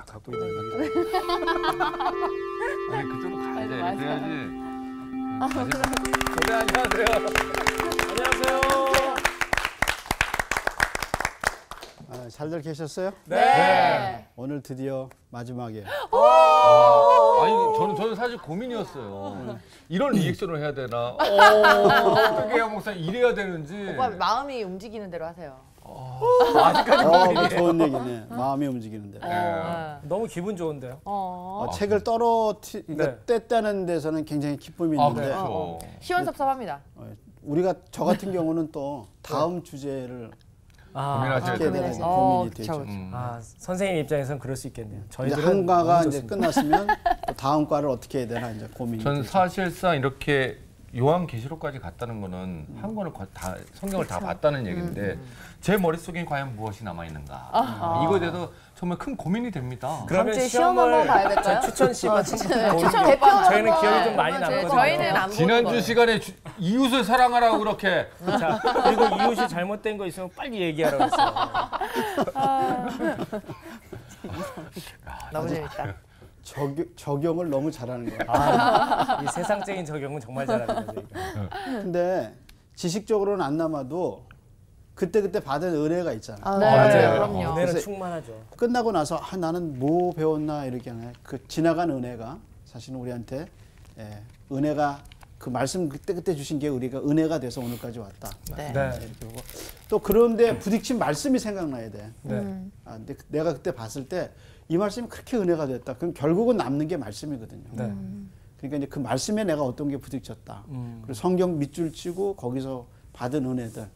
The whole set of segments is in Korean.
갖고 있는 얘기가. 아니 그쪽으로 가야 돼. 맞아. 그래야지. 네, 안녕하세요. 안녕하세요. 잘들 계셨어요? 네. 오늘 드디어 마지막에. 아니 저는 사실 고민이었어요. 이런 리액션을 해야 되나? 어떻게 해야 목사 이래야 되는지. 오빠 마음이 움직이는 대로 하세요. 아직까지 좋은 얘기네. 마음이 움직이는데. 너무 기분 좋은데요. 책을 그러니까 뗐다는 데서는 굉장히 기쁨이 있는데 그렇죠. 시원섭섭합니다. 우리가 저 같은 경우는 또 다음 주제를 고민하셔야 어떻게 되고. 되는지 고민이 그쵸, 되죠. 그쵸. 선생님 입장에서는 그럴 수 있겠네요. 이제 저희들은 한 과가 너무 이제 좋습니다. 끝났으면 또 다음 과를 어떻게 해야 되나 이제 고민이 전 되죠. 사실상 이렇게 요한계시록까지 갔다는 거는 한 권을 다 성경을 다 봤다는 얘기인데 제 머릿속에 과연 무엇이 남아 있는가? 이거에 대해서 정말 큰 고민이 됩니다. 그러면 다음 주에 시험 한번 봐야 될까요? 저희 추천 씨만 추천 대표로 저희는 한번. 기억이 좀 많이 남거든요. 저희는 안 보는 지난주 거예요. 시간에 이웃을 사랑하라고 그렇게 자, 그리고 이웃이 잘못된 거 있으면 빨리 얘기하라고 했어요. 너무 재밌다. 적용을 너무 잘하는 거야. 이 세상적인 적용은 정말 잘하는 거죠. 근데 지식적으로는 안 남아도 그때 받은 은혜가 있잖아. 네, 맞아요. 그럼요. 은혜는 그래서- 충만하죠. 끝나고 나서 나는 뭐 배웠나 이렇게 하네. 그 지나간 은혜가 사실은 우리한테 은혜가 그 말씀 그때 주신 게 우리가 은혜가 돼서 오늘까지 왔다. 네. 네. 이렇게 보고 또 그런데 부딪힌 말씀이 생각나야 돼. 네. 근데 내가 그때 봤을 때 이 말씀이 그렇게 은혜가 됐다. 그럼 결국은 남는 게 말씀이거든요. 네. 그러니까 이제 그 말씀에 내가 어떤 게 부딪혔다. 그리고 성경 밑줄 치고 거기서 받은 은혜들.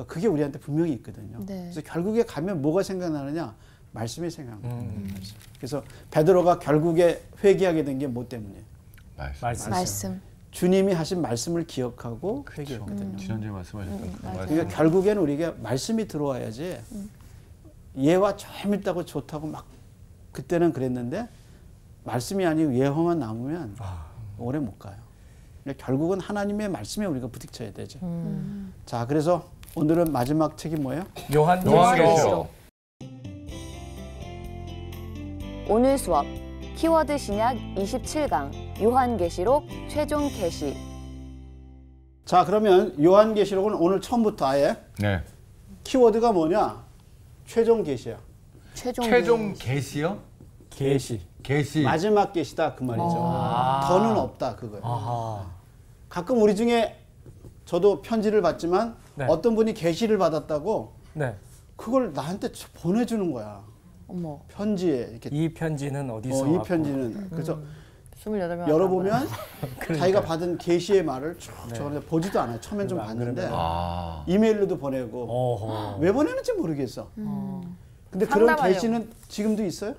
그게 우리한테 분명히 있거든요. 네. 그래서 결국에 가면 뭐가 생각나느냐? 말씀이 생각나요. 말씀. 그래서 베드로가 결국에 회개하게 된 게 뭐 때문이에요? 말씀. 주님이 하신 말씀을 기억하고 회개했거든요. 지난주에 말씀하셨던 그러니까 결국에는 우리가 말씀이 들어와야지 예와 좀 좋다고 막 그때는 그랬는데 말씀이 아니고 예화만 남으면 오래 못 가요. 그러니까 결국은 하나님의 말씀에 우리가 부딪혀야 되죠. 자, 그래서 오늘은 마지막 책이 뭐예요? 요한계시록. 오늘 수업 키워드 신약 27강 요한계시록 최종 계시. 자, 그러면 요한계시록은 오늘 처음부터 아예 네. 키워드가 뭐냐? 최종 계시야. 최종 계시요? 계시. 마지막 계시다 그 말이죠. 더는 없다 그거예요. 가끔 우리 중에 저도 편지를 받지만 네. 어떤 분이 계시를 받았다고 네. 그걸 나한테 보내주는 거야. 어머. 편지에 이렇게 이 편지는 어디서 이 왔고. 편지는 그래서 28명 열어보면 자기가 받은 계시의 말을 쭉 적어서 보지도 않아요. 처음엔 좀 봤는데 이메일로도 보내고 어허. 왜 보내는지 모르겠어. 근데 그런 상담하려고. 계시는 지금도 있어요?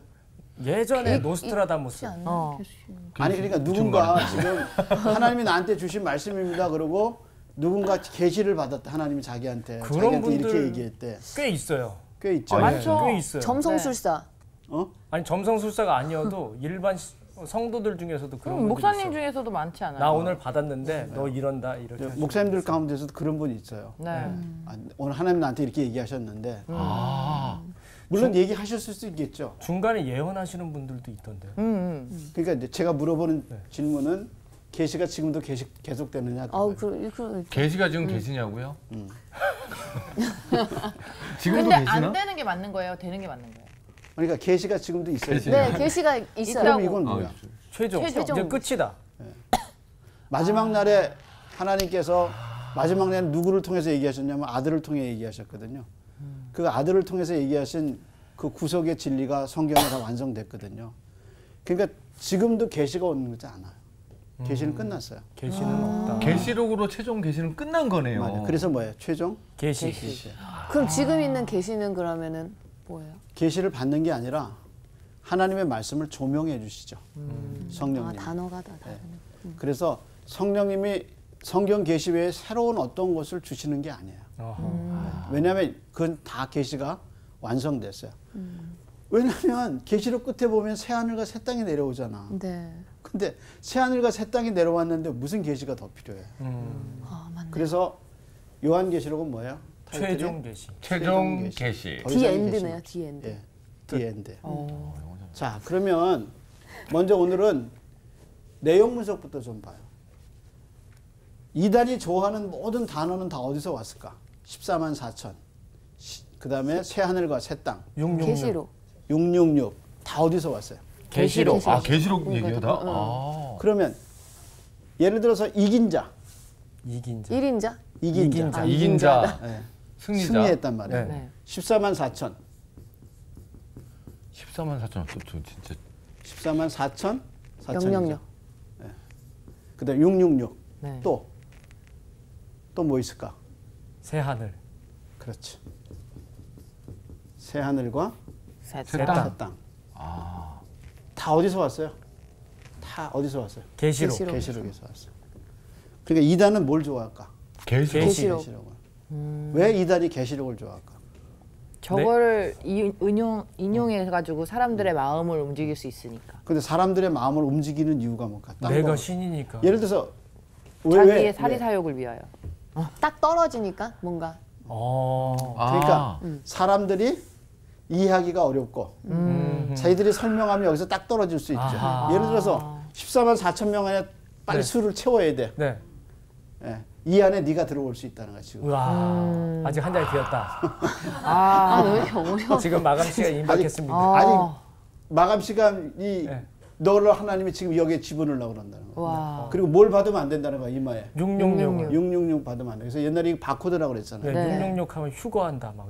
예전에 노스트라다무스. 아니 그러니까 누군가 지금 하나님이 나한테 주신 말씀입니다. 그러고 누군가 계시를 받았다. 하나님이 자기한테 그런 자기한테 분들 이렇게 얘기했대. 꽤 있어요. 꽤 있죠. 많죠. 꽤 있어요. 점성술사. 어? 아니 점성술사가 아니어도 일반 성도들 중에서도 그런 분들이 목사님 있어요. 중에서도 많지 않아요? 나 오늘 받았는데 너 이런다 이렇게. 하시는 목사님들 분이 있어요. 가운데서도 그런 분이 있어요. 네. 오늘 하나님 나한테 이렇게 얘기하셨는데 물론 얘기하셨을 수도 있겠죠. 중간에 예언하시는 분들도 있던데요. 그러니까 이제 제가 물어보는 질문은 계시가 지금도 계속되느냐. 아우 계시가 지금 계시냐고요? 지금도 근데 계시나? 안 되는 게 맞는 거예요? 되는 게 맞는 거예요? 그러니까 계시가 지금도 있어요. 계시. 네, 계시가 그럼 있어요. 이건 뭐야? 최종. 최종. 이제 끝이다. 마지막 날에 하나님께서 마지막 날에 누구를 통해서 얘기하셨냐면 아들을 통해 얘기하셨거든요. 그 아들을 통해서 얘기하신 그 구속의 진리가 성경에 다 완성됐거든요. 그러니까 지금도 계시가 오는 거지 않아요. 계시는 끝났어요. 계시는 없다. 계시록으로 최종 계시는 끝난 거네요. 맞아요. 그래서 뭐예요? 최종 계시. 그럼 지금 있는 계시는 그러면은 뭐예요? 계시를 받는 게 아니라 하나님의 말씀을 조명해 주시죠. 성령님. 단어가 다 다르네. 그래서 성령님이 성경 계시 외에 새로운 어떤 것을 주시는 게 아니에요. 왜냐하면 그건 다 계시가 완성됐어요. 왜냐하면 계시록 끝에 보면 새 하늘과 새 땅이 내려오잖아. 네. 근데 새 하늘과 새 땅이 내려왔는데 무슨 계시가 더 필요해? 아, 맞네. 그래서 요한계시록은 뭐예요? 타이틀이? 최종 계시. 최종 계시. 더 이상의 디엔드네요, 계시는 디엔드. 예, 디엔드. 자, 그러면 먼저 오늘은 내용 분석부터 좀 봐요. 이단이 좋아하는 모든 단어는 다 어디서 왔을까? 14만 4천. 그 다음에 새하늘과 새 땅. 계시록. 666. 다 어디서 왔어요? 계시록. 아, 계시록 뭔가 얘기하다? 좀, 아. 그러면 예를 들어서 이긴 자. 이긴 자. 1인자? 이긴 자. 이긴 자. 이긴 자. 네. 승리자. 승리했단 말이에요. 네. 네. 14만 4천. 14만 4천. 또 진짜. 14만 4천. 000. 그 다음에 666. 네. 또 뭐 있을까? 새 하늘. 그렇지. 새 하늘과 셋. 셋. 새 땅. 땅. 아. 다 어디서 왔어요? 다 어디서 왔어요? 계시록. 계시록. 계시록에서 왔어요. 그러니까 이단은 뭘 좋아할까? 계시록. 계시록. 계시록을. 왜 이단이 계시록을 좋아할까? 저거를 인용해가지고 사람들의 마음을 움직일 수 있으니까. 근데 사람들의 마음을 움직이는 이유가 뭘까? 딴 내가 거. 신이니까. 예를 들어서 자기의 사리사욕을 위하여. 딱 떨어지니까 뭔가. 그러니까 아. 사람들이 이해하기가 어렵고 자기들이 설명하면 여기서 딱 떨어질 수 있죠. 아하. 예를 들어서 14만 4천 명 안에 빨리 네. 수를 채워야 돼. 네. 예. 이 안에 네가 들어올 수 있다는 거야 지금. 우와. 아직 한 자리 비었다. 아, 왜 이렇게 어려워? 지금 마감 시간 임박했습니다. 아니 마감 시간이 네. 너를 하나님이 지금 여기에 집어넣으려고 그런다는 거야. 와. 그리고 뭘 받으면 안 된다는 거야 이마에. 666. 666 받으면 안 돼. 그래서 옛날에 이거 바코드라고 그랬잖아요. 네, 네. 666 하면 휴거한다 막.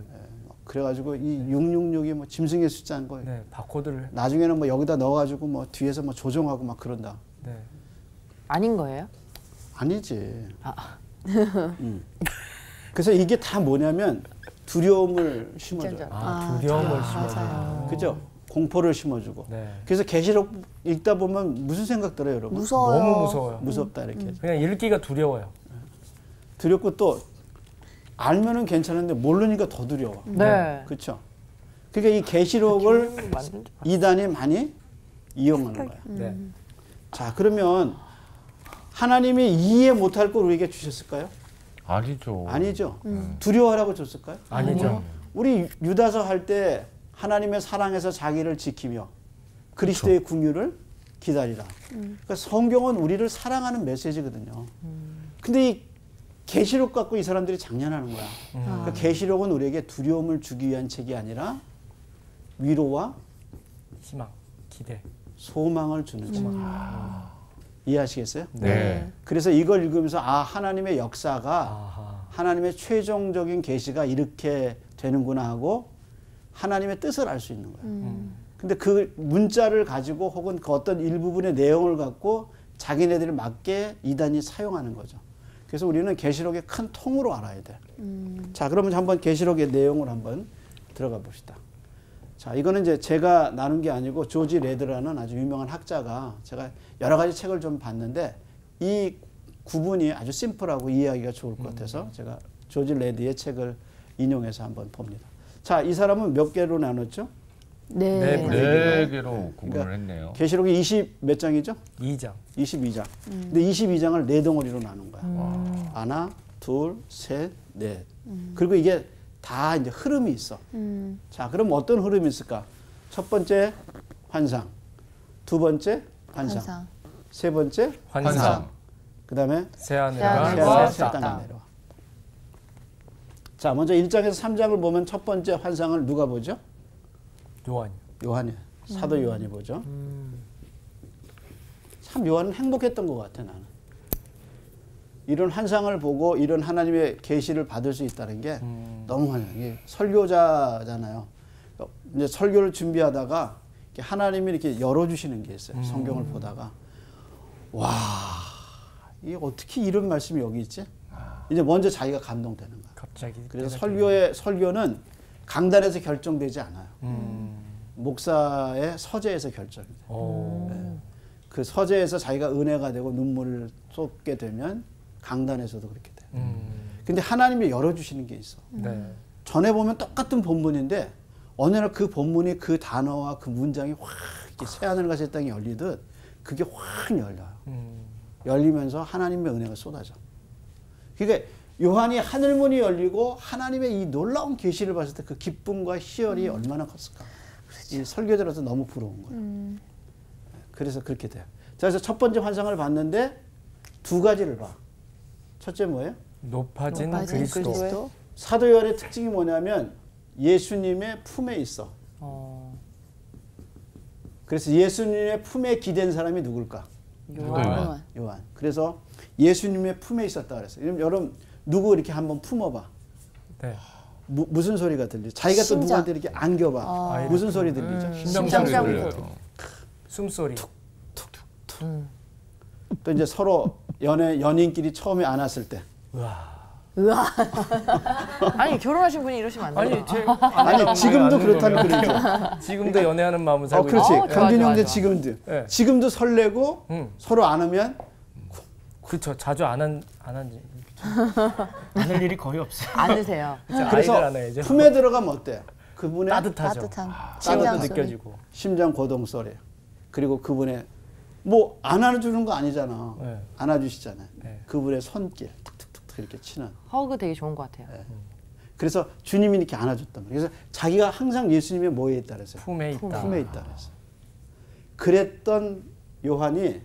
그래가지고 이 666이 뭐 짐승의 숫자인 거예요. 네, 바코드를. 나중에는 뭐 여기다 넣어가지고 뭐 뒤에서 뭐 조정하고 막 그런다. 네. 아닌 거예요? 아니지. 그래서 이게 다 뭐냐면 두려움을 심어줘요. 진짜. 두려움을 맞아요. 심어줘요. 그죠? 공포를 심어주고. 네. 그래서 계시록 읽다 보면 무슨 생각 들어요, 여러분? 무서워요. 너무 무서워요. 무섭다 이렇게. 그냥 읽기가 두려워요. 두렵고 또 알면은 괜찮은데 모르니까 더 두려워. 네. 그렇죠? 그러니까 이 계시록을 이단이 많이 이용하는 거야. 네. 자, 그러면 하나님이 이해 못할 걸 우리에게 주셨을까요? 아니죠. 아니죠. 두려워하라고 줬을까요? 아니죠. 우리 유다서 할 때 하나님의 사랑에서 자기를 지키며 그리스도의 궁유를 기다리라. 그러니까 성경은 우리를 사랑하는 메시지거든요. 근데 이 계시록 갖고 이 사람들이 장난하는 거야. 그러니까 계시록은 우리에게 두려움을 주기 위한 책이 아니라 위로와 희망, 기대. 소망을 주는 책. 이해하시겠어요? 네. 그래서 이걸 읽으면서 아 하나님의 역사가 아하. 하나님의 최종적인 계시가 이렇게 되는구나 하고 하나님의 뜻을 알 수 있는 거예요. 근데 그 문자를 가지고 혹은 그 어떤 일부분의 내용을 갖고 자기네들이 맞게 이단이 사용하는 거죠. 그래서 우리는 계시록의 큰 통으로 알아야 돼. 자, 그러면 한번 계시록의 내용을 한번 들어가 봅시다. 자, 이거는 이제 제가 나눈 게 아니고 조지 레드라는 아주 유명한 학자가 제가 여러 가지 책을 좀 봤는데 이 구분이 아주 심플하고 이해하기가 좋을 것 같아서 제가 조지 레드의 책을 인용해서 한번 봅니다. 자, 이 사람은 몇 개로 나눴죠? 네. 네 개로 구분을 그러니까 했네요. 계시록이 20 몇 장이죠? 2장. 22장. 근데 22장을 네 덩어리로 나눈 거야. 하나, 둘, 셋, 넷. 그리고 이게 다 이제 흐름이 있어. 자, 그럼 어떤 흐름이 있을까? 첫 번째 환상, 두 번째 환상, 세 번째 환상. 그다음에 새하늘과 새하늘 새 새 땅. 땅이 내려와. 자, 먼저 1장에서 3장을 보면 첫 번째 환상을 누가 보죠? 요한. 요한이, 사도 요한이 보죠. 참 요한은 행복했던 것 같아 나는. 이런 환상을 보고 이런 하나님의 계시를 받을 수 있다는 게 너무 환영. 이게 설교자잖아요. 이제 설교를 준비하다가 이렇게 하나님이 이렇게 열어주시는 게 있어요. 성경을 보다가 와, 이게 어떻게 이런 말씀이 여기 있지? 이제 먼저 자기가 감동되는 거야. 갑자기. 그래서 설교는 강단에서 결정되지 않아요. 목사의 서재에서 결정돼요. 오. 그 서재에서 자기가 은혜가 되고 눈물을 쏟게 되면 강단에서도 그렇게 돼요. 근데 하나님이 열어주시는 게 있어. 네. 전에 보면 똑같은 본문인데 어느 날 그 본문이 그 단어와 그 문장이 확 이렇게 새하늘과 새 땅이 열리듯 그게 확 열려요. 열리면서 하나님의 은혜가 쏟아져. 그러니까 요한이 하늘문이 열리고 하나님의 이 놀라운 계시를 봤을 때 그 기쁨과 희열이 얼마나 컸을까. 이 설교자로서 너무 부러운 거예요. 그래서 그렇게 돼요. 자, 그래서 첫 번째 환상을 봤는데 두 가지를 봐. 첫째 뭐예요? 높아진 높아진 그리스도. 그리스도. 사도 요한의 특징이 뭐냐면 예수님의 품에 있어. 그래서 예수님의 품에 기댄 사람이 누굴까? 요한. 요한. 그래서 예수님의 품에 있었다 그랬어요. 여러분 누구 이렇게 한번 품어봐. 네. 무슨 소리가 들리죠? 자기가 또 심장. 누구한테 이렇게 안겨봐. 무슨 소리 들리죠? 심장 심장 들려요. 숨소리. 또 이제 서로 연인끼리 처음에 안았을 때. 아니 결혼하신 분이 이러시면 안 돼요. 아니 지금도 그렇다는 그러죠. 지금도 연애하는 마음을 살고 그렇지. 좋아, 강균 좋아, 형제 좋아. 지금도. 네. 지금도 설레고 서로 안으면 그렇죠. 자주 안한 안할 일이 거의 없어요. 안으세요. 아이들 그래서 안아야죠. 품에 들어가면 어때요? 그분의 따뜻하죠. 따뜻함. 심장도 심장 소리. 느껴지고. 심장 고동 소리. 그리고 그분의 뭐 안아주는 거 아니잖아. 네. 안아주시잖아요. 네. 그분의 손길 툭툭툭 이렇게 치는. 허그 되게 좋은 것 같아요. 그래서 주님이 이렇게 안아줬단 말이에요. 그래서 자기가 항상 예수님의 뭐에 있다 그랬어요? 품에 있다. 품에 있다 그랬어요. 그랬던 요한이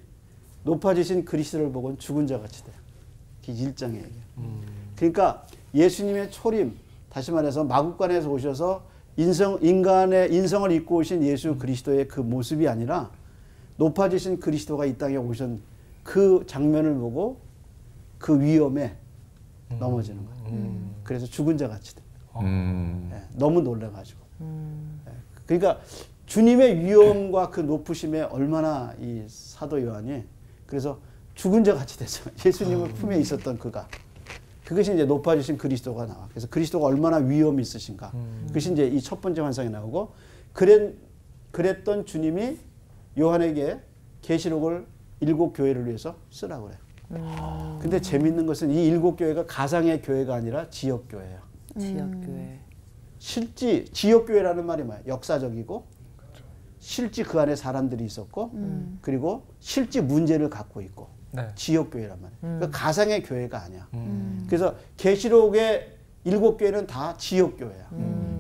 높아지신 그리스도를 보고는 죽은 자 같이 돼요. 그게 1장에 얘기해요. 그러니까 예수님의 초림, 다시 말해서 마국간에서 오셔서 인간의 인성을 입고 오신 예수 그리스도의 그 모습이 아니라 높아지신 그리스도가 이 땅에 오신 그 장면을 보고 그 위험에 넘어지는 거예요. 그래서 죽은 자 같이 돼요. 너무 놀라가지고. 그러니까 주님의 위엄과 그 높으심에 얼마나 이 사도 요한이 그래서 죽은 자 같이 됐어요. 예수님의 품에 있었던 그가. 그것이 이제 높아지신 그리스도가 나와. 그래서 그리스도가 얼마나 위엄이 있으신가. 그것이 이제 이 첫 번째 환상에 나오고 그랬던 주님이 요한에게 계시록을 7교회를 위해서 쓰라고 그래요. 근데 재밌는 것은 이 7교회가 가상의 교회가 아니라 지역교회예요. 지역교회. 실제 지역교회라는 말이 뭐야? 역사적이고 실제 그 안에 사람들이 있었고 그리고 실제 문제를 갖고 있고 네. 지역교회란 말이에요. 그러니까 가상의 교회가 아니야. 그래서 계시록의 7교회는 다 지역교회야.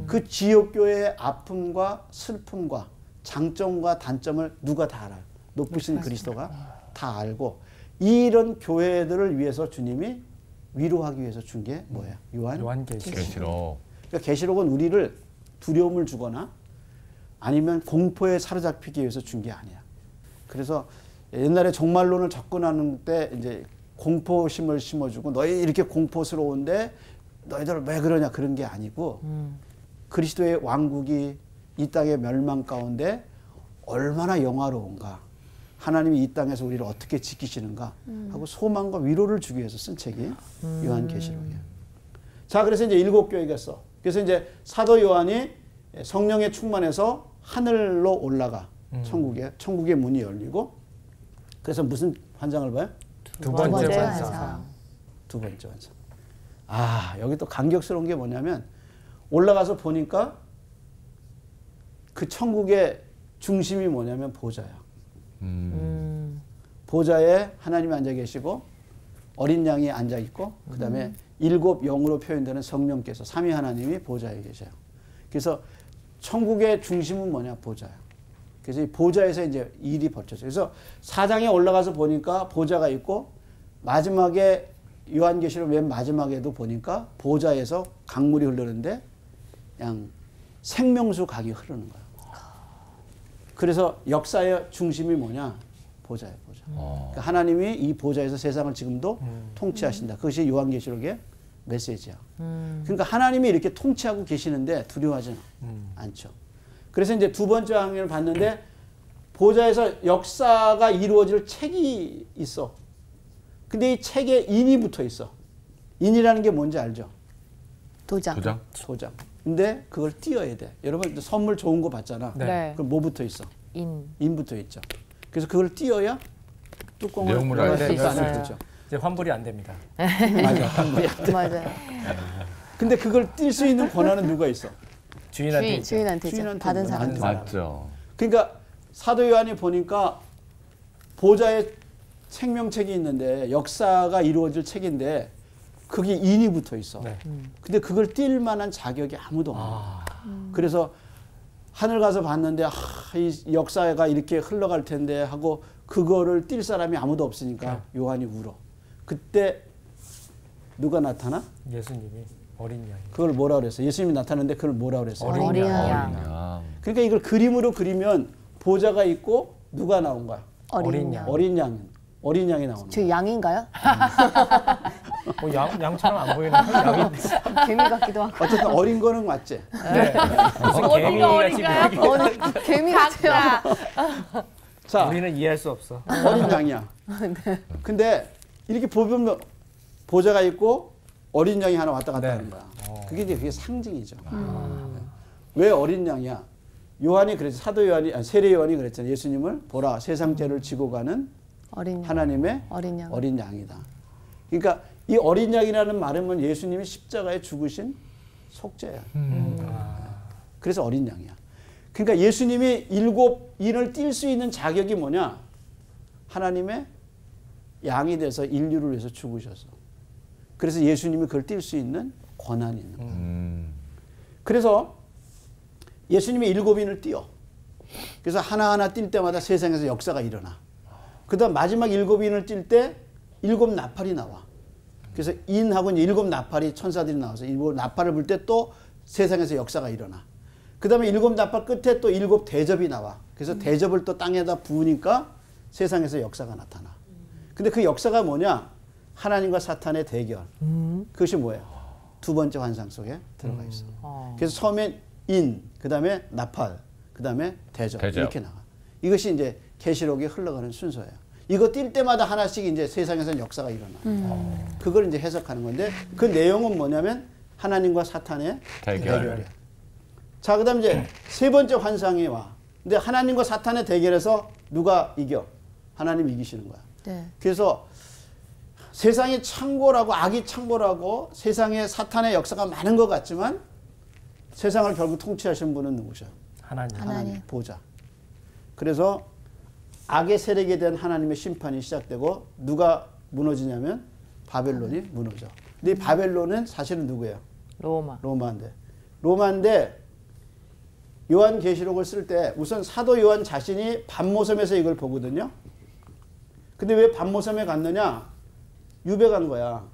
그 지역교회의 아픔과 슬픔과 장점과 단점을 누가 다 알아요. 높으신 그리스도가 다 알고 이런 교회들을 위해서 주님이 위로하기 위해서 준 게 뭐예요? 요한계시록. 계시록. 그러니까 계시록은 우리를 두려움을 주거나 아니면 공포에 사로잡히기 위해서 준 게 아니야. 그래서 옛날에 종말론을 접근하는 때 이제 공포심을 심어주고 너희 이렇게 공포스러운데 너희들 왜 그러냐 그런 게 아니고 그리스도의 왕국이 이 땅의 멸망 가운데 얼마나 영화로운가. 하나님이 이 땅에서 우리를 어떻게 지키시는가 하고 소망과 위로를 주기 위해서 쓴 책이 요한계시록이에요. 자, 그래서 이제 7교회가 써. 그래서 이제 사도 요한이 성령에 충만해서 하늘로 올라가. 천국의 문이 열리고 그래서 무슨 환상을 봐요? 두 번째 번째 환상. 환상. 두 번째 환상. 아, 여기 또 감격스러운 게 뭐냐면 올라가서 보니까 그 천국의 중심이 뭐냐면 보좌야. 보좌에 하나님이 앉아 계시고 어린 양이 앉아 있고 그다음에 7 영으로 표현되는 성령께서 삼위 하나님이 보좌에 계셔요. 그래서 천국의 중심은 뭐냐? 보좌야. 그래서 이 보좌에서 이제 일이 벌쳐져요. 그래서 4장에 올라가서 보니까 보좌가 있고 마지막에 요한계시록 맨 마지막에도 보니까 보좌에서 강물이 흐르는데 그냥 생명수 강이 흐르는 거야. 그래서 역사의 중심이 뭐냐? 보좌예요, 보좌. 그러니까 하나님이 이 보좌에서 세상을 지금도 통치하신다. 그것이 요한계시록의 메시지야. 그러니까 하나님이 이렇게 통치하고 계시는데 두려워하지는 않죠. 그래서 이제 두 번째 항해를 봤는데 보좌에서 역사가 이루어질 책이 있어. 근데 이 책에 인이 붙어 있어. 인이라는 게 뭔지 알죠? 도장. 도장. 근데 그걸 띄어야 돼. 여러분 선물 좋은 거 받잖아. 네. 그럼 뭐 붙어 있어? 인 붙어 있죠. 그래서 그걸 띄어야 뚜껑을 내용물을 열을 알게 수 있어. 되죠. 안 되죠. 이제 환불이 안 됩니다. 맞아. 환불이 안 돼. 맞아요. 근데 그걸 띨 수 있는 권한은 누가 있어? 주인한테 주인. 있죠. 주인한테 주인한테 받은 있는 사람. 거야. 맞죠. 그러니까 사도 요한이 보니까 보좌에 생명책이 있는데 역사가 이루어질 책인데 거기 인이 붙어 있어. 네. 근데 그걸 띌 만한 자격이 아무도 없는 거야. 그래서 하늘 가서 봤는데 이 역사가 이렇게 흘러갈 텐데 하고 그거를 뛸 사람이 아무도 없으니까 요한이 울어. 그때 누가 나타나? 예수님이 어린 양이. 그걸 뭐라 그랬어? 예수님이 나타났는데 그걸 뭐라 그랬어? 어린 양. 양. 그러니까 이걸 그림으로 그리면 보좌가 있고 누가 나온 거야? 어린 양. 어린 양. 어린 양이 나오는 저 거야. 양인가요? 양처럼 안 보이는 양이. 개미 같기도 하고. 어쨌든 어린 거는 맞지? 네. 무슨 개미같이 개미 같아요. 자, 우리는 이해할 수 없어. 어린 양이야. 근데 이렇게 보면 보좌가 있고 어린 양이 하나 왔다 갔다 하는 거야. 그게 상징이죠. 왜 어린 양이야? 요한이 그랬지. 사도 요한이, 아니, 세례 요한이 그랬잖아요. 예수님을 보라, 세상 죄를 지고 가는 어린 양. 하나님의 어린 양이다. 그러니까 이 어린 양이라는 말은 예수님이 십자가에 죽으신 속죄야. 그래서 어린 양이야. 그러니까 예수님이 일곱 인을 뛸 수 있는 자격이 뭐냐? 하나님의 양이 돼서 인류를 위해서 죽으셔서. 그래서 예수님이 그걸 뛸 수 있는 권한이 있는 거예요. 그래서 예수님이 일곱 인을 띄어. 그래서 하나하나 뛸 때마다 세상에서 역사가 일어나. 그 다음 마지막 일곱 인을 뛸 때 일곱 나팔이 나와. 그래서 인하고 이제 일곱 나팔이 천사들이 나와서 일곱 나팔을 불 때 또 세상에서 역사가 일어나. 그 다음에 일곱 나팔 끝에 또 일곱 대접이 나와. 그래서 대접을 또 땅에다 부으니까 세상에서 역사가 나타나. 근데 그 역사가 뭐냐? 하나님과 사탄의 대결. 그것이 뭐예요? 두 번째 환상 속에 들어가 있어. 그래서 처음엔 인, 그 다음에 나팔, 그 다음에 대접 이렇게 나가. 이것이 이제 계시록에 흘러가는 순서예요. 이거 뛸 때마다 하나씩 이제 세상에서는 역사가 일어나. 그걸 이제 해석하는 건데 그 내용은 뭐냐면 하나님과 사탄의 대결이야. 자, 그다음 이제 세 번째 환상이 와. 근데 하나님과 사탄의 대결에서 누가 이겨? 하나님 이기시는 거야. 네. 그래서 세상이 창궐하고 악이 창궐하고 세상에 사탄의 역사가 많은 것 같지만 세상을 결국 통치하신 분은 누구셔? 하나님. 보좌. 그래서 악의 세력에 대한 하나님의 심판이 시작되고 누가 무너지냐면 바벨론이 무너져. 근데 이 바벨론은 사실은 누구예요? 로마인데 요한계시록을 쓸 때 우선 사도 요한 자신이 밤모섬에서 이걸 보거든요. 근데 왜 밤모섬에 갔느냐? 유배간 거야.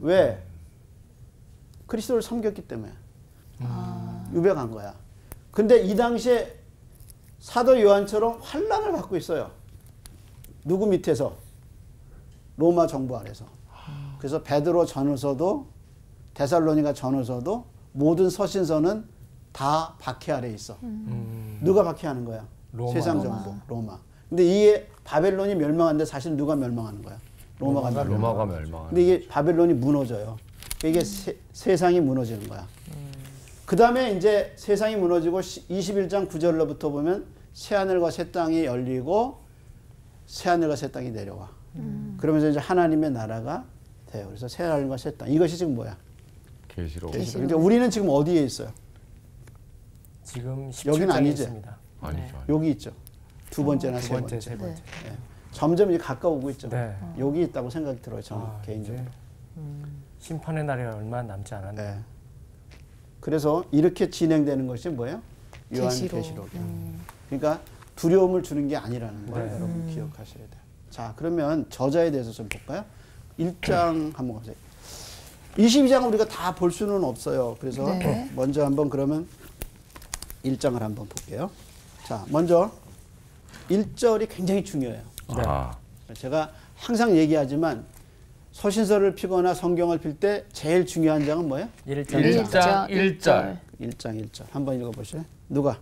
왜? 그리스도를 섬겼기 때문에. 유배간 거야. 근데 이 당시에 사도 요한처럼 환난을 받고 있어요. 누구 밑에서? 로마 정부 아래서. 그래서 베드로 전후서도 데살로니가 전후서도 모든 서신서는 다 박해 아래 있어. 누가 박해하는 거야? 세상 정부 로마. 근데 이게 바벨론이 멸망하는데 사실 누가 멸망하는 거야? 로마가 멸망하는. 근데 이게 바벨론이 무너져요. 이게 세상이 무너지는 거야. 그 다음에 이제 세상이 무너지고 21장 9절로부터 보면 새하늘과 새 땅이 열리고 새하늘과 새 땅이 내려와. 그러면서 이제 하나님의 나라가 돼요. 그래서 새하늘과 새 땅. 이것이 지금 뭐야? 계시록. 근데 우리는 지금 어디에 있어요? 지금 여기는 17장에 아니지? 있습니다. 아니죠. 여기 있죠. 두 번째나 두 세 번째, 번째. 세 번째. 네. 점점 이제 가까우고 있죠. 네. 여기 있다고 생각이 들어요. 저는 개인적으로. 이제 심판의 날이 얼마 남지 않았네. 네. 그래서 이렇게 진행되는 것이 뭐예요? 요한계시록이에요. 그러니까 두려움을 주는 게 아니라는 걸 여러분 기억하셔야 돼요. 자, 그러면 저자에 대해서 좀 볼까요? 1장 한번 가보세요. 22장은 우리가 다 볼 수는 없어요. 그래서 먼저 한번 그러면 1장을 한번 볼게요. 자, 먼저 1절이 굉장히 중요해요. 제가 항상 얘기하지만 서신서를 피거나 성경을 필 때 제일 중요한 장은 뭐예요? 1장 1절. 1장 1절. 한번 읽어보시죠. 누가?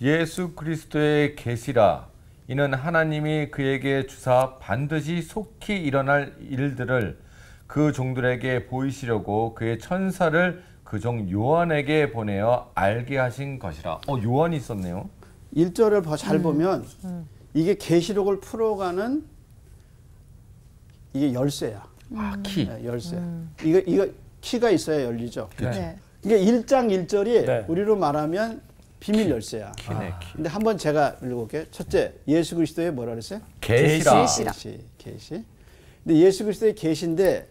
예수 그리스도의 계시라. 이는 하나님이 그에게 주사 반드시 속히 일어날 일들을 그 종들에게 보이시려고 그의 천사를 그 종 요한에게 보내어 알게 하신 것이라. 요한이 있었네요. 1절을 잘 보면 이게 계시록을 풀어가는 이게 열쇠야. 키. 네, 열쇠. 이거 키가 있어야 열리죠. 네. 이게 1장 1절이 네. 우리로 말하면 비밀 열쇠야. 근데 한번 제가 읽어볼게요. 첫째, 예수 그리스도의 뭐라 그랬어요? 계시라. 계시. 근데 예수 그리스도의 계시인데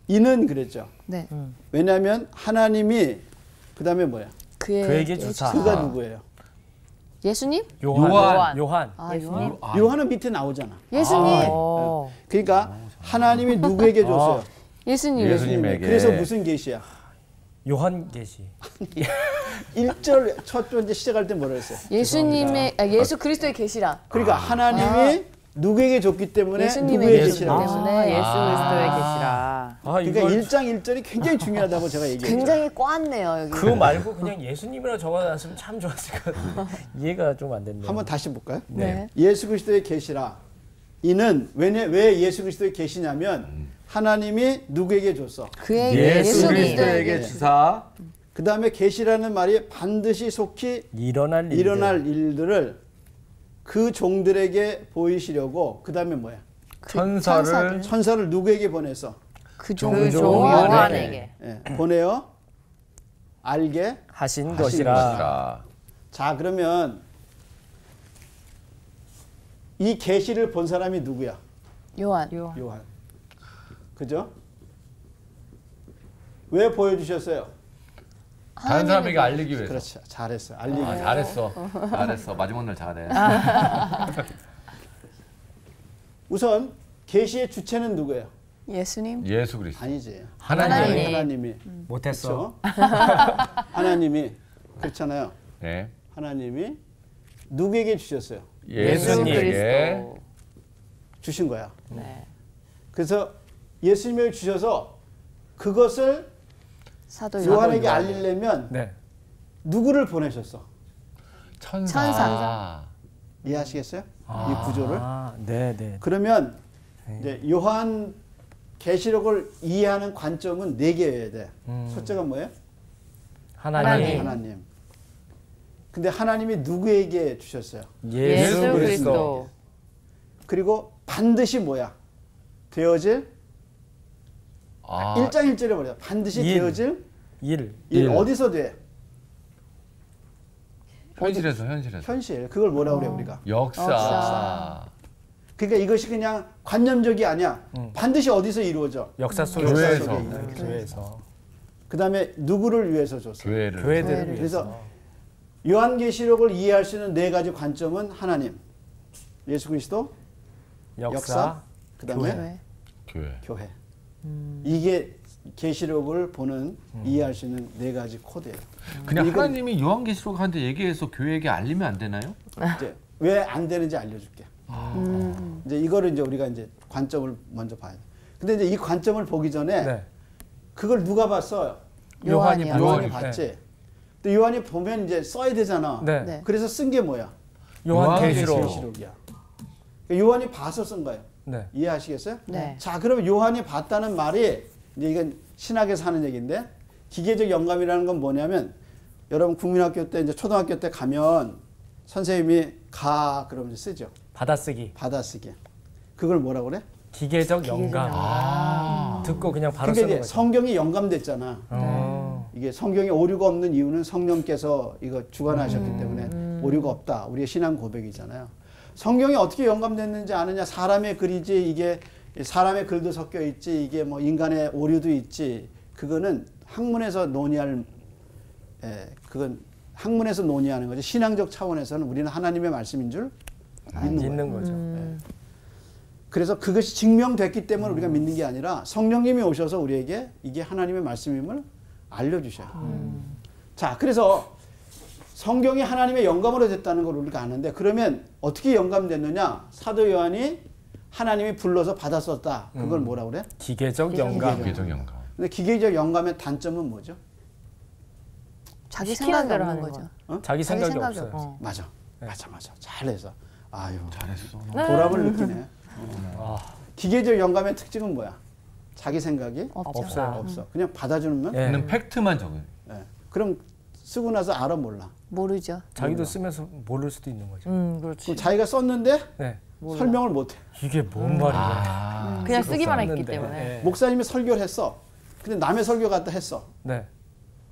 이는 그랬죠. 네. 왜냐하면 하나님이 그 다음에 뭐야? 그에게 주사. 그가 누구예요? 예수님? 요한. 아, 요한. 요한은 밑에 나오잖아. 예수님. 그러니까 하나님이 누구에게 줬어요? 예수님. 예수님에게. 그래서 무슨 계시야? 요한계시. 1절 첫 번째 시작할 때 뭐라 했어요? 예수님의 예수 그리스도의 계시라. 그러니까 하나님이 누구에게 줬기 때문에 예수님의 누구의 계시기 계시라고 했어요. 때문에 예수 그리스도의 계시라. 그러니까 1장 1절이 굉장히 중요하다고 제가 얘기했죠. 굉장히 꽈네요 여기. 그 말고 그냥 예수님이라고 적어놨으면 참 좋았을 것 같은데 이해가 좀 안 됐네요. 한번 다시 볼까요? 네. 예수 그리스도의 계시라. 이는 왜 예수 그리스도의 계시냐면 하나님이 누구에게 줬어? 그에게 예수 그리스도에게. 그리스도에게 주사 그 다음에 계시라는 말이 반드시 속히 일어날 일들을 그 종들에게 보이시려고 그 다음에 뭐야? 천사를 천사를 누구에게 보내서? 그 종 종. 요한에게. 보내어 알게 하신 것이라. 것이라. 자 그러면 이 계시를 본 사람이 누구야? 요한. 요한. 그죠? 왜 보여주셨어요? 다른 사람에게 알리기 위해서. 그렇지. 잘했어. 알리기. 잘했어. 잘했어. 마지막 날 잘해. 우선 계시의 주체는 누구예요? 예수님. 예수 그리스도. 아니지. 하나님. 하나님이. 못했어. 그렇죠? 하나님이 그렇잖아요. 네. 하나님이 누구에게 주셨어요? 예수님에게 그리스도. 주신 거야. 네. 그래서 예수님에게 주셔서 그것을 사도 요한에게 요한. 알리려면 네. 누구를 보내셨어? 천사. 이해하시겠어요? 이 구조를? 네. 그러면 이제 요한 계시록을 이해하는 관점은 4개여야 돼. 첫째가 뭐예요? 하나님. 하나님. 근데 하나님이 누구에게 주셨어요? 예수 그리스도. 그리고 반드시 뭐야? 되어질 아, 1장 1절에 뭐야? 반드시 일. 되어질 일. 일. 어디서 돼? 현실에서. 현실. 그걸 뭐라 그래 우리가? 역사. 그러니까 이것이 그냥 관념적이 아니야. 반드시 어디서 이루어져? 역사 속에서. 교회에서. 교회에서. 그다음에 누구를 위해서 줬어? 교회를. 교회들을 그래서 위해서. 요한계시록을 이해할 수 있는 4가지 관점은 하나님, 예수 그리스도, 역사, 그다음에 교회. 교회. 교회. 이게 계시록을 보는 이해할 수 있는 4가지 코드예요. 그냥 이건 하나님이 요한계시록한테 얘기해서 교회에게 알리면 안 되나요? 이제 왜 안 되는지 알려줄게. 이제 이거를 이제 우리가 이제 관점을 먼저 봐야 돼. 근데 이제 이 관점을 보기 전에 네. 그걸 누가 봤어요? 요한이요. 요한이 요한이. 봤지. 근데 요한이 보면 이제 써야 되잖아. 네. 네. 그래서 쓴 게 뭐야? 요한계시록. 계시록이야. 그러니까 요한이 봐서 쓴 거예요. 네. 이해하시겠어요? 네. 자, 그럼 요한이 봤다는 말이 이제 이건 신학에서 하는 얘기인데 기계적 영감이라는 건 뭐냐면 여러분 국민학교 때 이제 초등학교 때 가면 선생님이 가 그러면 쓰죠. 받아쓰기. 받아쓰기. 그걸 뭐라 그래? 기계적 영감. 듣고 그냥 바로 그러니까 쓰는 이제 거죠. 성경이 영감됐잖아. 이게 성경에 오류가 없는 이유는 성령께서 이거 주관하셨기 때문에 오류가 없다. 우리의 신앙 고백이잖아요. 성경이 어떻게 영감됐는지 아느냐? 사람의 글이지 이게 사람의 글도 섞여 있지 이게 뭐 인간의 오류도 있지 그거는 학문에서 논의할 그건 학문에서 논의하는 거지 신앙적 차원에서는 우리는 하나님의 말씀인 줄 믿는 거죠. 그래서 그것이 증명됐기 때문에 우리가 믿는 게 아니라 성령님이 오셔서 우리에게 이게 하나님의 말씀임을 알려주셔요. 자, 그래서 성경이 하나님의 영감으로 됐다는 걸 우리가 아는데 그러면 어떻게 영감됐느냐? 사도 요한이 하나님이 불러서 받았었다. 그걸 뭐라 그래? 기계적 영감. 기계적 영감. 근데 기계적 영감의 단점은 뭐죠? 자기 시키는 생각이 대로 없는 하는 거죠. 어? 자기 생각이 생각이 없어요. 어. 맞아. 맞아. 잘해서. 아유, 잘했어. 보람을 느끼네. 기계적 영감의 특징은 뭐야? 자기 생각이 없어요. 없어. 그냥 받아주면 네. 그는 팩트만 적어요. 그럼 쓰고 나서 알아 몰라. 모르죠. 자기도 쓰면서 모를 수도 있는 거죠. 그렇지. 그럼 자기가 썼는데 네. 설명을 못해. 이게 뭔 말이냐. 그냥 쓰기만 했기 썼는데. 때문에. 네. 목사님이 설교를 했어. 근데 남의 설교 갖다 했어. 네.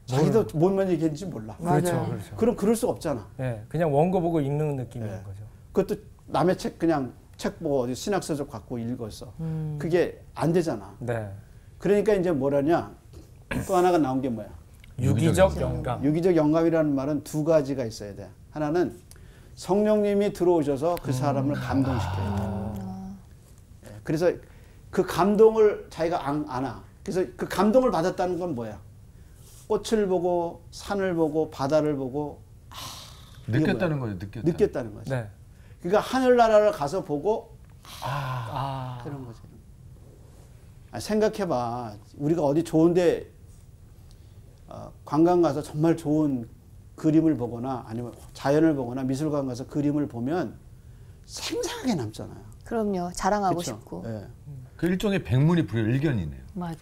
자기도 뭔 얘기했는지 몰라. 그렇죠. 맞아요. 그렇죠. 그럼 그럴 수 없잖아. 네. 그냥 원고 보고 읽는 느낌인 네. 거죠. 그것도 남의 책 그냥 책 보고 어디 신학서적 갖고 읽었어. 그게 안 되잖아. 네. 그러니까 이제 뭐라냐? 또 하나가 나온 게 뭐야? 유기적 영감. 유기적 영감이라는 말은 두 가지가 있어야 돼. 하나는 성령님이 들어오셔서 그 사람을 감동시켜야 돼. 예, 그래서 그 감동을 자기가 안아. 그래서 그 감동을 받았다는 건 뭐야? 꽃을 보고 산을 보고 바다를 보고 느꼈다는 거죠. 느꼈다는 거죠. 네. 그러니까 하늘나라를 가서 보고 아. 그런 거죠. 생각해봐. 우리가 어디 좋은데 관광 가서 정말 좋은 그림을 보거나 아니면 자연을 보거나 미술관 가서 그림을 보면 생생하게 남잖아요. 그럼요. 자랑하고 그쵸? 싶고. 예. 그 일종의 백문이 불여일견이네요. 맞아.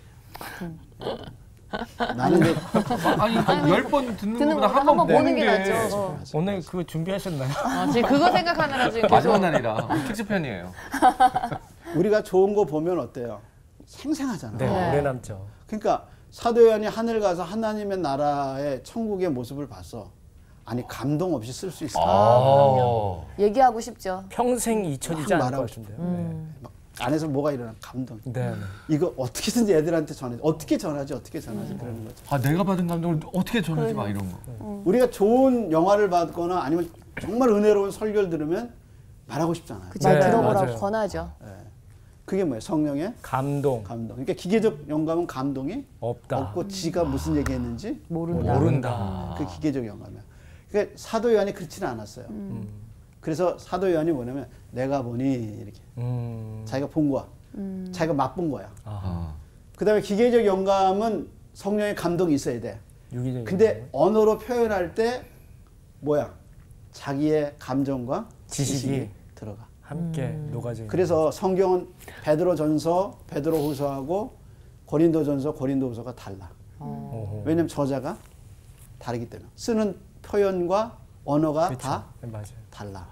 나는 이제 아니 10번 듣는 듣는 것보다 거보다 한 한번 번 보는 게 보는 게 낫죠. 어. 오늘 그거 준비하셨나요? 지금 그거 생각하느라 지금 계속. 마지막 날이라 특집편이에요. 우리가 좋은 거 보면 어때요? 생생하잖아요. 네, 네. 오래 남죠. 그러니까 사도 요한이 하늘 가서 하나님의 나라의 천국의 모습을 봐서 아니 감동 없이 쓸 수 있을까? 아. 얘기하고 싶죠. 평생 잊혀지지 막 않을 것 말하고 같은데요. 막 안에서 뭐가 일어나 감동. 네. 네. 이거 어떻게든지 애들한테 전해. 어떻게 전하지? 그러는 거죠. 아 내가 받은 감동을 어떻게 전하지 막 이런 거. 우리가 좋은 영화를 받거나 아니면 정말 은혜로운 설교를 들으면 말하고 싶잖아요. 그쵸. 네, 들어보라고 맞아요. 권하죠. 그게 뭐예요? 성령의 감동 감동. 그러니까 기계적 영감은 감동이 없다. 없고 지가 무슨 얘기했는지 모른다. 모른다. 그 기계적 영감이야. 그러니까 사도 요한이 그렇지는 않았어요. 그래서 사도 요한이 뭐냐면 내가 보니 이렇게 자기가 본 거야. 자기가 맛본 거야. 아. 그다음에 기계적 영감은 성령의 감동이 있어야 돼. 유기적. 근데 언어로 표현할 때 뭐야? 자기의 감정과 지식이 지식이 들어가. 함께 녹아져 있는. 그래서 성경은 베드로전서, 베드로후서하고 고린도전서, 고린도후서가 달라. 오호. 왜냐면 저자가 다르기 때문에 쓰는 표현과 언어가 그쵸. 다 네, 맞아요. 달라.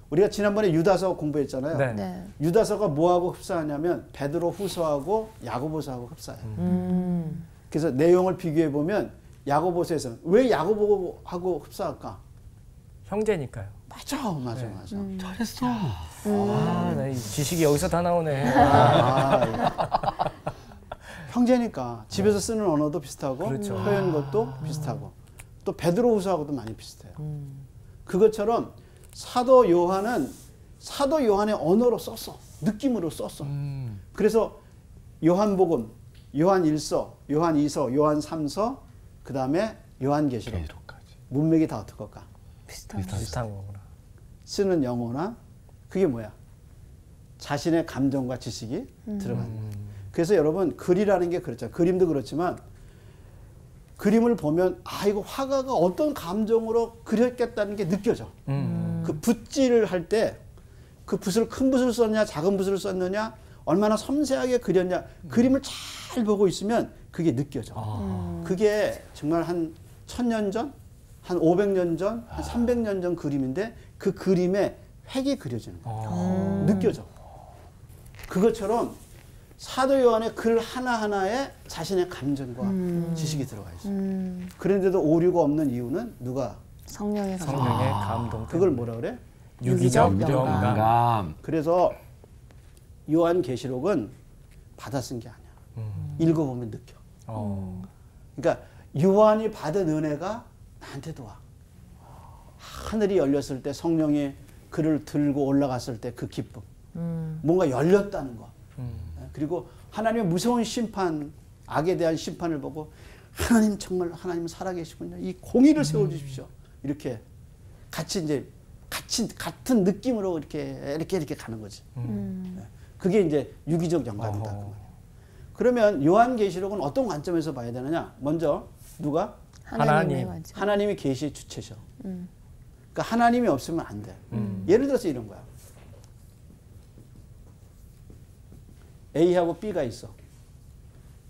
우리가 지난번에 유다서 공부했잖아요. 네. 네. 유다서가 뭐하고 흡사하냐면 베드로후서하고 야고보서하고 흡사해요. 그래서 내용을 비교해 보면 야고보서에서는 왜 야고보하고 흡사할까? 형제니까요. 맞아. 잘했어. 아, 나 이 지식이 여기서 다 나오네. 형제니까 집에서 쓰는 언어도 비슷하고 그렇죠. 표현 것도 비슷하고 또 베드로후서하고도 많이 비슷해요. 그것처럼 사도 요한의 언어로 썼어. 느낌으로 썼어. 그래서 요한복음, 요한 1서, 요한 2서, 요한 3서, 그 다음에 요한계시록. 문맥이 다 어떨 걸까? 비슷한 거구나. 쓰는 영어나 그게 뭐야? 자신의 감정과 지식이 들어가는 거예요. 그래서 여러분 글이라는 게 그렇죠. 그림도 그렇지만 그림을 보면 아 이거 화가가 어떤 감정으로 그렸겠다는 게 느껴져. 그 붓질을 할 때 그 붓을 큰 붓을 썼냐 작은 붓을 썼느냐 얼마나 섬세하게 그렸냐 그림을 잘 보고 있으면 그게 느껴져. 그게 정말 한 1000년 전, 한 500년 전, 한 300년 전 그림인데 그 그림에 획이 그려지는 거야. 느껴져. 그것처럼 사도 요한의 글 하나하나에 자신의 감정과 지식이 들어가 있어요. 그런데도 오류가 없는 이유는 누가? 성령의 감동. 성령의 감동. 그걸 뭐라 그래? 유기적 영감. 영감. 그래서 요한계시록은 받아 쓴 게 아니야. 읽어보면 느껴. 그러니까 요한이 받은 은혜가 나한테도 와. 하늘이 열렸을 때 성령이 그를 들고 올라갔을 때 그 기쁨. 뭔가 열렸다는 거. 그리고 하나님의 무서운 심판, 악에 대한 심판을 보고 하나님 정말 하나님 살아계시군요. 이 공의를 세워주십시오. 이렇게 같이 같은 느낌으로 이렇게 가는 거지. 그게 이제 유기적 영감이다. 그 말이에요. 그러면 요한계시록은 어떤 관점에서 봐야 되느냐? 먼저 누가? 하나님의 하나님. 관점. 하나님이 계시의 주체셔. 그러니까 하나님이 없으면 안 돼. 예를 들어서 이런 거야. A하고 B가 있어.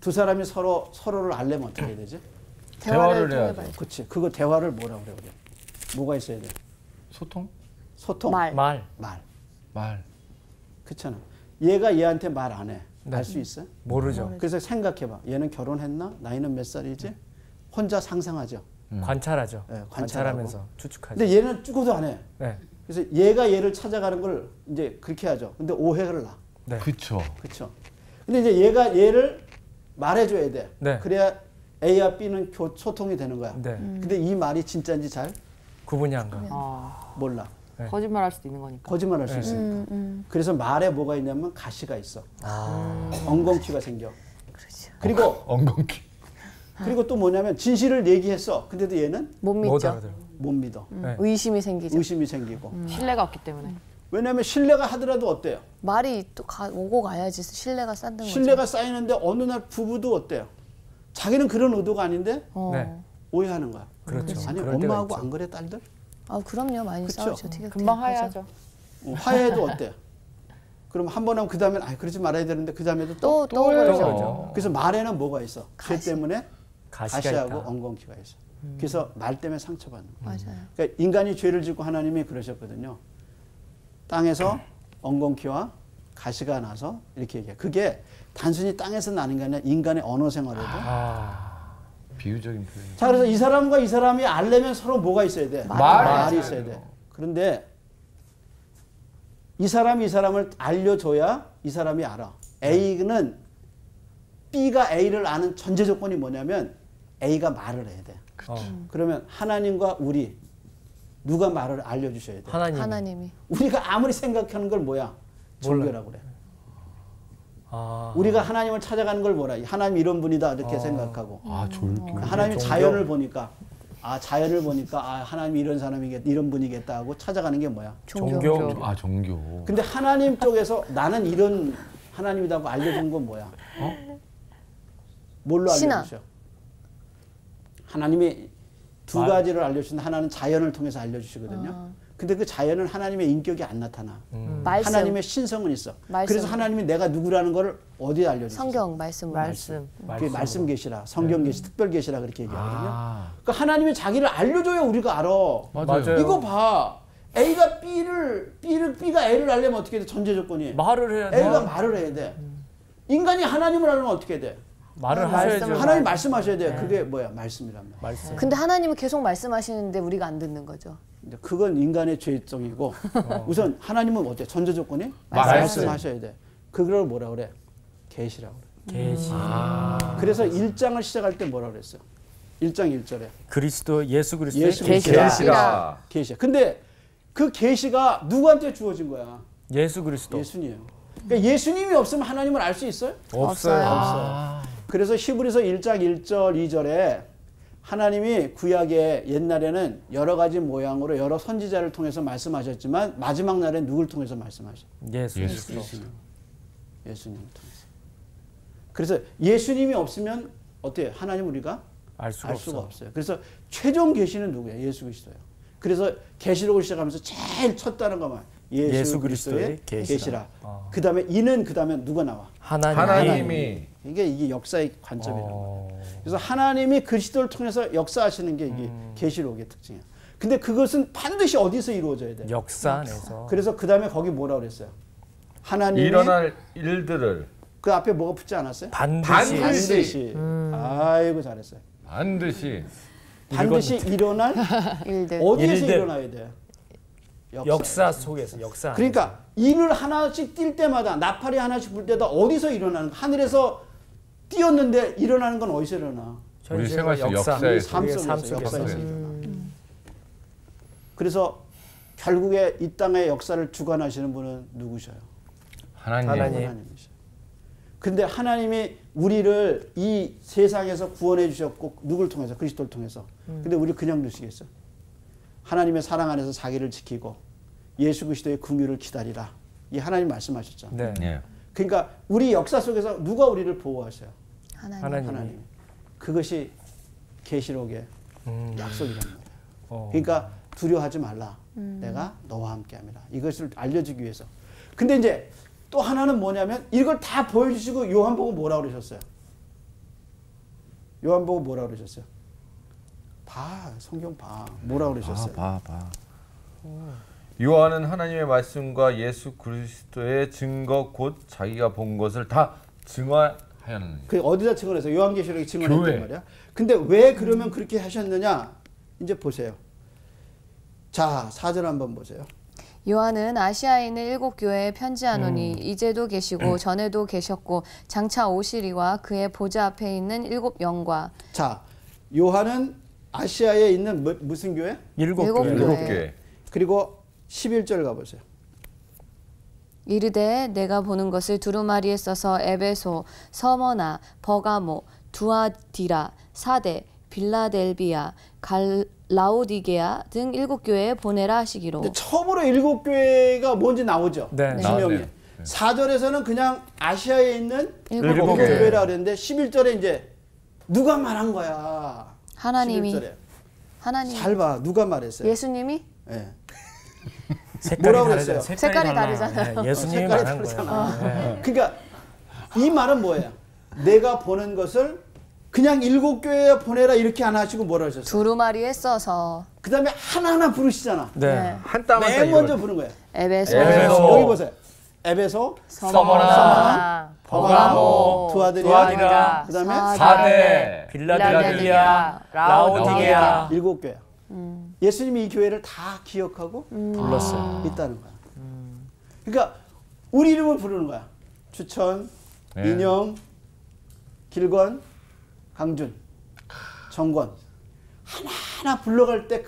두 사람이 서로를 알려면 어떻게 해야 되지? 대화를 통해 해야죠. 봐야죠. 그렇지. 그거 대화를 뭐라고 그래? 우리? 뭐가 있어야 돼? 소통? 소통. 말. 말. 그렇잖아. 얘가 얘한테 말 안 해. 네. 알 수 있어? 모르죠. 그래서 생각해봐. 얘는 결혼했나? 나이는 몇 살이지? 혼자 상상하죠. 관찰하죠. 네, 관찰하고. 관찰하면서 추측하죠. 근데 얘는 죽어도 안 해. 네. 그래서 얘가 얘를 찾아가는 걸 이제 그렇게 하죠. 근데 오해를 나. 네. 그쵸. 그렇죠. 근데 이제 얘가 얘를 말해줘야 돼. 네. 그래야 A와 B는 소통이 되는 거야. 네. 근데 이 말이 진짜인지 잘 구분이 안 가. 몰라. 네. 거짓말할 수도 있는 거니까. 거짓말할 수 있으니까. 그래서 말에 뭐가 있냐면 가시가 있어. 엉겅퀴가 생겨. 그리고 엉겅퀴. 그리고 또 뭐냐면 진실을 얘기했어. 근데도 얘는 못 못 믿죠. 알아들어. 못 믿어. 네. 의심이 생기죠. 의심이 생기고. 신뢰가 없기 때문에. 왜냐하면 신뢰가 하더라도 어때요? 말이 또 오고 가야지 신뢰가 쌓는 거죠. 신뢰가 쌓이는데 어느 날 부부도 어때요? 자기는 그런 의도가 아닌데 네. 오해하는 거야. 그렇죠. 아니 그럴 때가 엄마하고 있죠. 안 그래 딸들? 아 그럼요 많이 그쵸? 싸우죠. 되게 금방 되게 화해하죠. 화해도 어때요? 그럼 한 번 하면 그 다음에 그러지 말아야 되는데 그 다음에도 또 또 그러죠. 그러죠. 그래서 말에는 뭐가 있어? 가시. 죄 때문에 가시가 가시하고 있다. 엉겅퀴가 있어. 그래서 말 때문에 상처받는 거야. 맞아요. 그러니까 인간이 죄를 짓고 하나님이 그러셨거든요. 땅에서 엉겅퀴와 가시가 나서 이렇게 얘기해. 그게 단순히 땅에서 나는 게 아니라 인간의 언어 생활에도. 비유적인 표현. 자, 그래서 이 사람과 이 사람이 알려면 서로 뭐가 있어야 돼? 말이 있어야 돼. 그런데 이 사람이 이 사람을 알려줘야 이 사람이 알아. A는 B가 A를 아는 전제 조건이 뭐냐면 A가 말을 해야 돼. 그러면 하나님과 우리 누가 말을 알려주셔야 돼. 하나님이. 우리가 아무리 생각하는 걸 뭐야? 종교라고 그래. 우리가 하나님을 찾아가는 걸 뭐라? 하나님 이런 분이다 이렇게 생각하고. 졸교. 하나님 자연을 보니까 자연을 보니까 하나님이 이런 사람이겠다, 이런 분이겠다 하고 찾아가는 게 뭐야? 종교. 종교. 근데 하나님 쪽에서 나는 이런 하나님이라고 알려준 건 뭐야? 뭘로 신화. 알려주셔? 하나님이 두 가지를 알려주시는데 하나는 자연을 통해서 알려주시거든요. 근데 그 자연은 하나님의 인격이 안 나타나. 말씀. 하나님의 신성은 있어. 말씀. 그래서 하나님이 내가 누구라는 걸 어디에 알려주세요? 성경 말씀. 그게 말씀 계시라, 성경 계시, 특별 계시라 그렇게 얘기하거든요. 그러니까 하나님이 자기를 알려줘야 우리가 알아. 맞아요. 이거 봐. A가 B가 A를 알려면 어떻게 돼? 전제 조건이. 말을 해야 돼. A가 말을 해야 돼. 인간이 하나님을 알면 어떻게 돼? 말을 하셔야죠. 하나님 말씀하셔야 돼. 그게 뭐야? 말씀이란 말이야. 말씀. 근데 하나님은 계속 말씀하시는데 우리가 안 듣는 거죠. 근데 그건 인간의 죄성이고 우선 하나님은 어때? 전제 조건이 말씀하셔야 돼. 그걸 뭐라 그래? 계시라고 그래. 계시. 그래서 1장을 시작할 때 뭐라 그랬어요? 1장 1절에 그리스도 예수 그리스도의 예수 계시라. 계시야. 근데 그 계시가 누구한테 주어진 거야? 예수 그리스도. 예수님이에요. 그러니까 예수님이 없으면 하나님을 알 수 있어요? 없어요. 그래서 히브리서 1장 1절 2절에 하나님이 구약에 옛날에는 여러 가지 모양으로 여러 선지자를 통해서 말씀하셨지만 마지막 날에 누굴 통해서 말씀하셨어요? 예수 그리스도. 예수님을 통해서. 그래서 예수님이 없으면 어때요? 하나님 우리가 알 수가 없어. 없어요. 그래서 최종 계시는 누구예요? 예수 그리스도예요. 그래서 계시록을 시작하면서 제일 첫 단어가 예수 그리스도의 계시라. 그 다음에 이는 그 다음에 누가 나와? 하나님이. 이게 역사의 관점이라는 거예요. 그래서 하나님이 그리스도를 통해서 역사하시는 게 이게 계시록의 특징이에요. 근데 그것은 반드시 어디서 이루어져야 돼요? 역사 안에서. 그래서 그 다음에 거기 뭐라 그랬어요? 하나님이 일어날 일들을 그 앞에 뭐가 붙지 않았어요? 반드시. 아이고 잘했어요. 반드시 일어날 일들. 어디에서 일들. 일어나야 돼요? 역사 속에서 역사. 그러니까 일을 하나씩 뛸 때마다 나팔이 하나씩 불 때마다 어디서 일어나는 거야? 하늘에서 뛰었는데 일어나는 건 어디서 일어나? 우리 생활 속 우리 역사에서. 삶 속에서 역사에서 일어나. 그래서 결국에 이 땅의 역사를 주관하시는 분은 누구셔요? 하나님. 하나님이셔요. 근데 하나님이 우리를 이 세상에서 구원해 주셨고 누굴 통해서? 그리스도를 통해서. 근데 우리 그냥 두시겠어? 하나님의 사랑 안에서 자기를 지키고 예수 그리스도의 긍휼을 기다리라. 이 하나님 말씀하셨잖아요. 네. 예. 그러니까 우리 역사 속에서 누가 우리를 보호하셔요? 하나님. 하나님. 그것이 계시록의 약속이란 말이에요. 어. 그러니까 두려워하지 말라. 내가 너와 함께함이라. 이것을 알려주기 위해서. 근데 이제 또 하나는 뭐냐면 이걸 다 보여주시고 요한복음 뭐라 그러셨어요? 요한복음 뭐라 그러셨어요? 봐, 성경 봐. 뭐라 그러셨어요? 봐. 요한은 하나님의 말씀과 예수 그리스도의 증거 곧 자기가 본 것을 다 증언하였느니라. 그 어디다 증언했어요? 요한계시록에 증언했단 교회. 말이야. 근데 왜 그러면 그렇게 하셨느냐? 이제 보세요. 자, 4절 한번 보세요. 요한은 아시아에 있는 7 교회에 편지하노니 이제도 계시고 전에도 계셨고 장차 오시리와 그의 보좌 앞에 있는 7 영과. 자, 요한은 아시아에 있는 무슨 교회? 7 일곱 교회. 교회. 7개. 그리고 11절 가보세요. 이르되 내가 보는 것을 두루마리에 써서 에베소, 서머나, 버가모, 두아디라, 사데, 빌라델비아, 라오디게아 등 7 교회에 보내라 하시기로. 근데 처음으로 7 교회가 뭔지 나오죠. 네. 지명이. 나왔네요. 4절에서는 그냥 아시아에 있는 7 일곱 교회. 교회라 그랬는데 11절에 이제 누가 말한 거야. 하나님이. 11절에. 하나님. 잘 봐. 누가 말했어요? 예수님이? 예. 색깔이 뭐라고 다르잖아요. 그랬어요? 색깔이 달라. 다르잖아요. 네, 예수님이 색깔이 말한 다르잖아. 거예요. 네. 그러니까 이 말은 뭐예요? 내가 보는 것을 그냥 7 교회에 보내라 이렇게 안 하시고 뭐라 하셨어요? 두루마리에 써서. 그 다음에 하나하나 부르시잖아. 네. 한 땀 한 맨 땀 먼저 부른 거예요. 에베소, 에베소. 여기 보세요. 에베소, 서머나, 버가모, 두아디라, 그 다음에 사대, 빌라델비아, 라오디게아 7 교회. 예수님이 이 교회를 다 기억하고 불렀어요. 있다는 거야. 그러니까 우리 이름을 부르는 거야. 추천, 네. 인영, 길건, 강준, 정권 하나하나 불러갈 때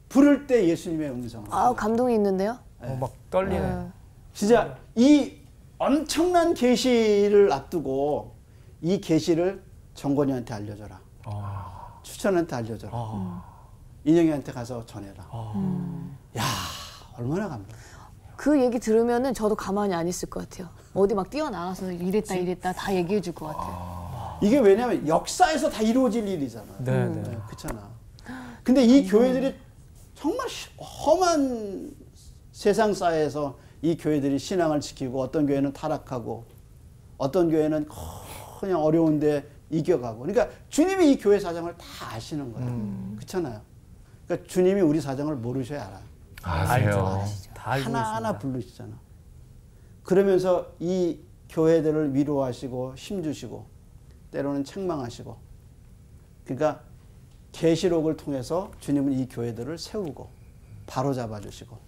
부를 때 예수님의 음성. 아 감동이 있는데요. 막 떨리네. 진짜 이 엄청난 계시를 앞두고 이 계시를 정권이한테 알려줘라. 추천한테 알려줘라. 인영이한테 가서 전해라. 야 얼마나 감동. 그 얘기 들으면은 저도 가만히 안 있을 것 같아요. 어디 막 뛰어나가서 이랬다 다 얘기해 줄 것 같아요. 이게 왜냐면 역사에서 다 이루어질 일이잖아. 네, 네, 네. 그렇잖아. 근데 이 교회들이 정말 험한 세상 사회에서 이 교회들이 신앙을 지키고 어떤 교회는 타락하고 어떤 교회는 그냥 어려운데 이겨가고. 그러니까 주님이 이 교회 사정을 다 아시는 거예요. 그렇잖아요. 그러니까 주님이 우리 사정을 모르셔야 알아요. 아세요. 다 알고 하나하나 있습니다. 부르시잖아. 그러면서 이 교회들을 위로하시고 힘주시고 때로는 책망하시고. 그러니까 계시록을 통해서 주님은 이 교회들을 세우고 바로잡아 주시고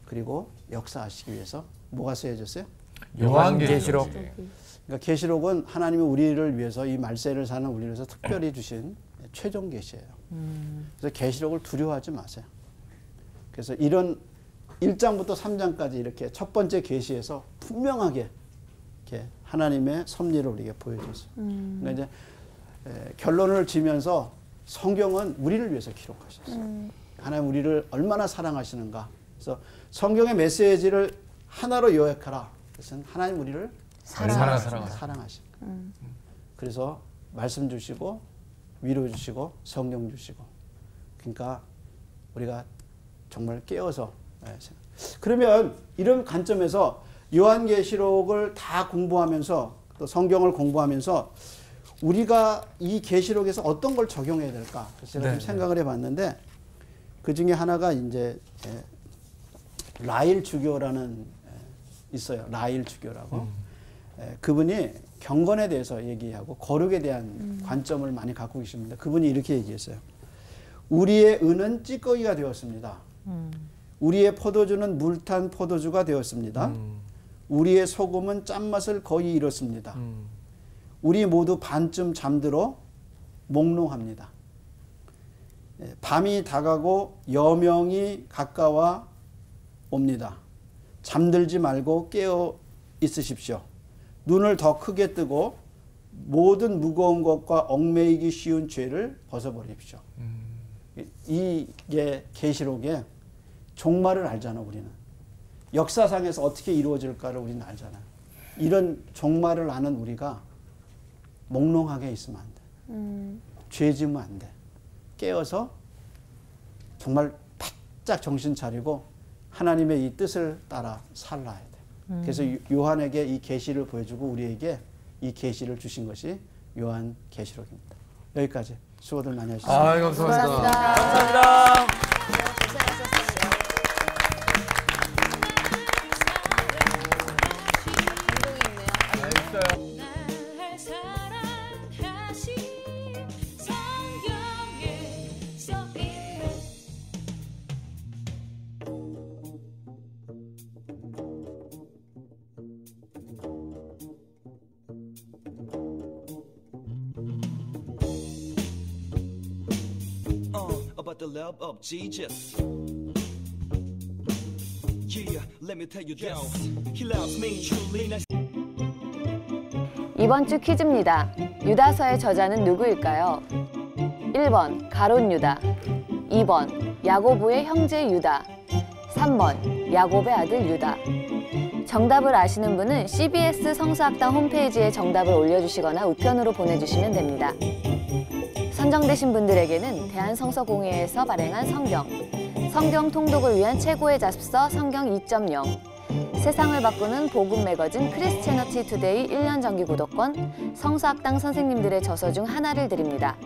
그리고 역사하시기 위해서 뭐가 쓰여졌어요? 요한계시록. 그러니까 계시록은 하나님이 우리를 위해서 이 말세를 사는 우리를 위해서 특별히 주신 최종 계시예요. 그래서 계시록을 두려워하지 마세요. 그래서 이런 1장부터 3장까지 이렇게 첫 번째 계시에서 분명하게 이렇게 하나님의 섭리를 우리에게 보여줬어요. 그러니까 이제 결론을 지면서 성경은 우리를 위해서 기록하셨어요. 하나님 우리를 얼마나 사랑하시는가. 그래서 성경의 메시지를 하나로 요약하라. 그것은 하나님 우리를 사랑하신다. 그래서 말씀 주시고 위로 주시고 성령 주시고. 그러니까 우리가 정말 깨어서 그러면 이런 관점에서 요한계시록을 다 공부하면서 또 성경을 공부하면서 우리가 이 계시록에서 어떤 걸 적용해야 될까? 그래서 제가 좀 생각을 해봤는데 그 중에 하나가 이제 라일 주교라는 있어요. 라일 주교라고 그분이 경건에 대해서 얘기하고 거룩에 대한 관점을 많이 갖고 계십니다. 그분이 이렇게 얘기했어요. 우리의 은은 찌꺼기가 되었습니다. 우리의 포도주는 물탄 포도주가 되었습니다. 우리의 소금은 짠맛을 거의 잃었습니다. 우리 모두 반쯤 잠들어 몽롱합니다. 밤이 다가고 여명이 가까워 옵니다. 잠들지 말고 깨어 있으십시오. 눈을 더 크게 뜨고 모든 무거운 것과 얽매이기 쉬운 죄를 벗어버리십시오. 이게 계시록의 종말을 알잖아. 우리는 역사상에서 어떻게 이루어질까를 우리는 알잖아. 이런 종말을 아는 우리가 몽롱하게 있으면 안 돼. 죄 지으면 안 돼. 깨어서 정말 바짝 정신 차리고 하나님의 이 뜻을 따라 살아야 돼. 그래서 요한에게 이 계시를 보여주고 우리에게 이 계시를 주신 것이 요한 계시록입니다. 여기까지 수고들 많이 하셨습니다. 감사합니다. 감사합니다. the love of Jesus. Yeah, let me tell you this. He loves me truly. 이번 주 퀴즈입니다. 유다서의 저자는 누구일까요? 1번 가롯 유다, 2번 야고보의 형제 유다, 3번 야곱의 아들 유다. 정답을 아시는 분은 CBS 성서학당 홈페이지에 정답을 올려주시거나 우편으로 보내주시면 됩니다. 선정되신 분들에게는 대한성서공회에서 발행한 성경 통독을 위한 최고의 잡서 성경 2.0, 세상을 바꾸는 복음 매거진 크리스채너티 투데이 1년 정기 구독권, 성서학당 선생님들의 저서 중 하나를 드립니다.